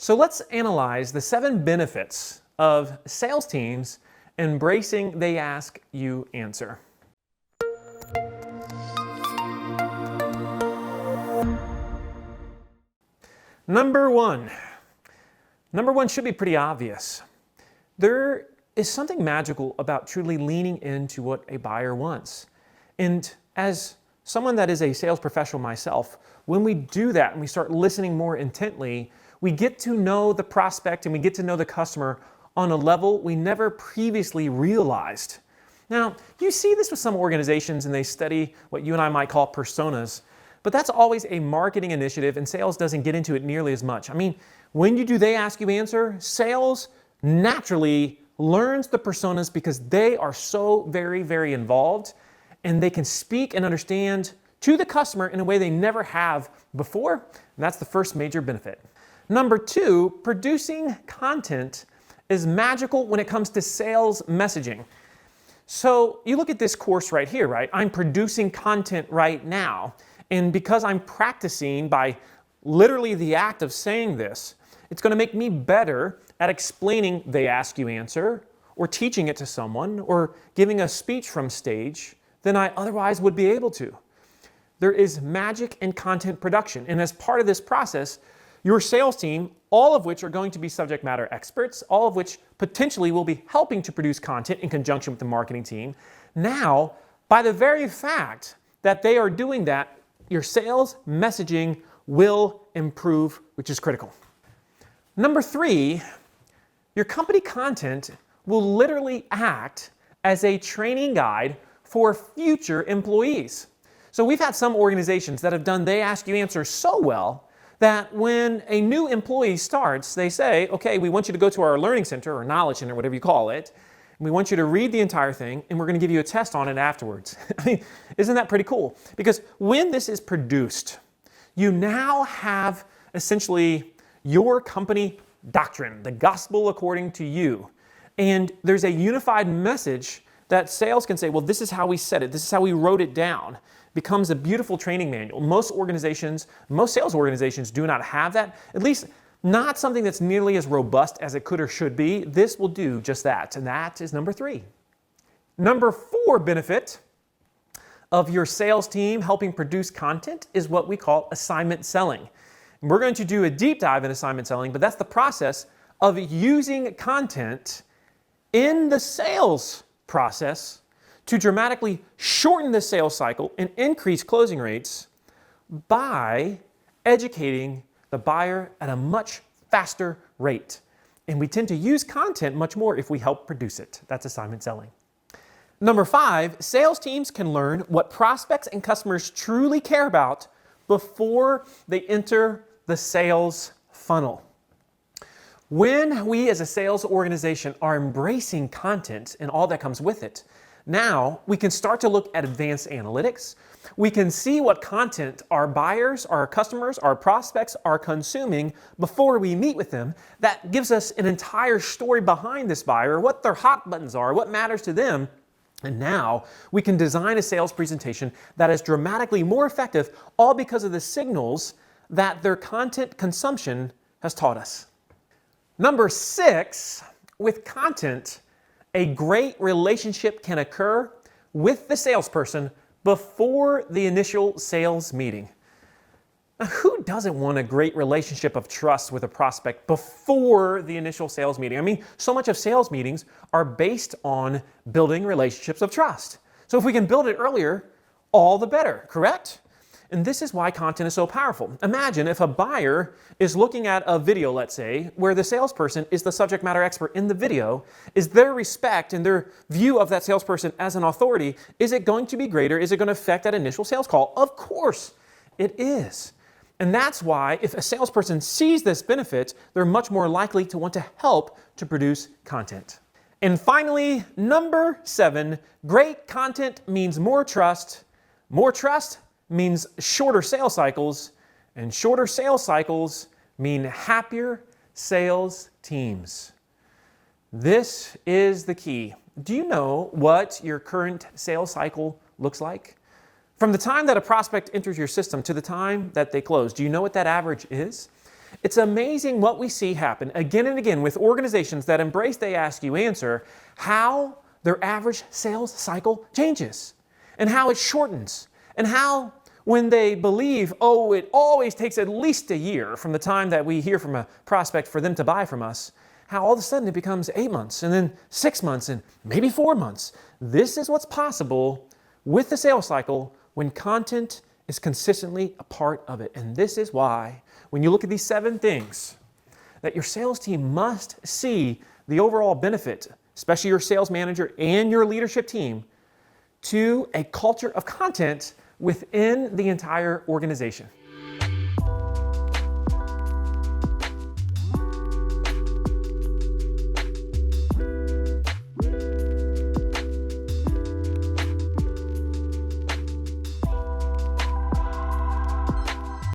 So let's analyze the 7 benefits of sales teams embracing they ask, you answer. Number one should be pretty obvious. There is something magical about truly leaning into what a buyer wants. And as someone that is a sales professional myself, when we do that and we start listening more intently, we get to know the prospect and we get to know the customer on a level we never previously realized. Now, you see this with some organizations and they study what you and I might call personas, but that's always a marketing initiative and sales doesn't get into it nearly as much. I mean, when you do they ask, you answer, sales naturally learns the personas because they are so very, very involved and they can speak and understand to the customer in a way they never have before. And that's the first major benefit. Number 2, producing content is magical when it comes to sales messaging. So you look at this course right here, right? I'm producing content right now. And because I'm practicing by literally the act of saying this, it's going to make me better at explaining they ask, you answer, or teaching it to someone, or giving a speech from stage than I otherwise would be able to. There is magic in content production. And as part of this process, your sales team, all of which are going to be subject matter experts, all of which potentially will be helping to produce content in conjunction with the marketing team. Now, by the very fact that they are doing that, your sales messaging will improve, which is critical. Number 3, your company content will literally act as a training guide for future employees. So we've had some organizations that have done they ask, you answer so well that when a new employee starts, they say, okay, we want you to go to our learning center or knowledge center, whatever you call it. We want you to read the entire thing, and we're going to give you a test on it afterwards. I mean, isn't that pretty cool? Because when this is produced, you now have essentially your company doctrine, the gospel according to you. And there's a unified message that sales can say, well, this is how we said it. This is how we wrote it down. It becomes a beautiful training manual. Most sales organizations do not have that, at least not something that's nearly as robust as it could or should be. This will do just that, and that is number 3. Number 4 benefit of your sales team helping produce content is what we call assignment selling. And we're going to do a deep dive in assignment selling, but that's the process of using content in the sales process to dramatically shorten the sales cycle and increase closing rates by educating the buyer at a much faster rate. And we tend to use content much more if we help produce it. That's assignment selling. Number 5, sales teams can learn what prospects and customers truly care about before they enter the sales funnel. When we as a sales organization are embracing content and all that comes with it, now we can start to look at advanced analytics. We can see what content our buyers, our customers, our prospects are consuming before we meet with them. That gives us an entire story behind this buyer, what their hot buttons are, what matters to them. And now we can design a sales presentation that is dramatically more effective, all because of the signals that their content consumption has taught us. Number 6, with content, a great relationship can occur with the salesperson before the initial sales meeting. Now, who doesn't want a great relationship of trust with a prospect before the initial sales meeting? I mean, so much of sales meetings are based on building relationships of trust. So if we can build it earlier, all the better, correct? And this is why content is so powerful. Imagine if a buyer is looking at a video, let's say, where the salesperson is the subject matter expert in the video. Is their respect and their view of that salesperson as an authority, is it going to be greater? Is it going to affect that initial sales call? Of course it is. And that's why if a salesperson sees this benefit, they're much more likely to want to help to produce content. And finally, number 7, great content means more trust. More trust means shorter sales cycles, and shorter sales cycles mean happier sales teams. This is the key. Do you know what your current sales cycle looks like? From the time that a prospect enters your system to the time that they close, do you know what that average is? It's amazing what we see happen again and again with organizations that embrace the ask you answer, how their average sales cycle changes and how it shortens and how when they believe, oh, it always takes at least a year from the time that we hear from a prospect for them to buy from us, how all of a sudden it becomes 8 months and then 6 months and maybe 4 months. This is what's possible with the sales cycle when content is consistently a part of it. And this is why, when you look at these 7 things, that your sales team must see the overall benefit, especially your sales manager and your leadership team, to a culture of content within the entire organization.